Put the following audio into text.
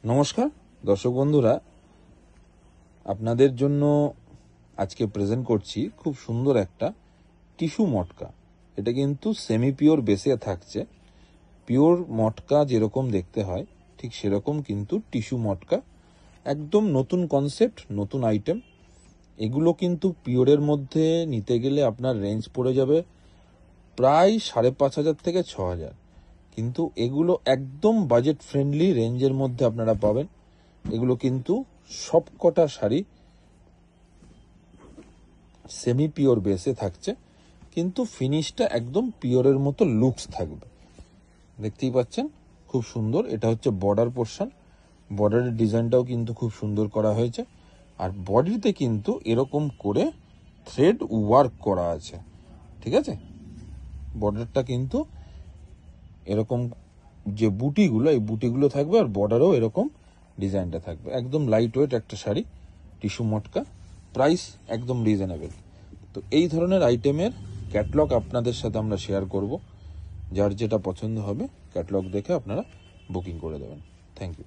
নমস্কার দর্শক বন্ধুরা, আপনাদের জন্য আজকে প্রেজেন্ট করছি খুব সুন্দর একটা টিস্যু মটকা। এটা কিন্তু সেমি পিওর বেসে থাকছে। পিওর মটকা যেরকম দেখতে হয় ঠিক সেরকম কিন্তু টিস্যু মটকা, একদম নতুন কনসেপ্ট, নতুন আইটেম। এগুলো কিন্তু পিওরের মধ্যে নিতে গেলে আপনার রেঞ্জ পড়ে যাবে প্রায় 5,500 থেকে 6,000, কিন্তু এগুলো একদম বাজেট ফ্রেন্ডলি রেঞ্জের মধ্যে আপনারা পাবেন। এগুলো কিন্তু সবকটা শাড়ি সেমি পিওর বেসে থাকছে, কিন্তু ফিনিশটা একদম পিওরের মতো লুকস থাকবে। দেখতেই পাচ্ছেন খুব সুন্দর। এটা হচ্ছে বর্ডার পোর্শন, বর্ডারের ডিজাইনটাও কিন্তু খুব সুন্দর করা হয়েছে। আর বডিতে কিন্তু এরকম করে থ্রেড ওয়ার্ক করা আছে, ঠিক আছে। বর্ডারটা কিন্তু এরকম যে বুটিগুলো, এই বুটিগুলো থাকবে, আর বর্ডারও এরকম ডিজাইনটা থাকবে। একদম লাইট ওয়েট একটা শাড়ি, টিস্যু মটকা, প্রাইস একদম রিজনেবল। তো এই ধরনের আইটেমের ক্যাটলগ আপনাদের সাথে আমরা শেয়ার করব। যার যেটা পছন্দ হবে ক্যাটলগ দেখে আপনারা বুকিং করে দেবেন। Thank you.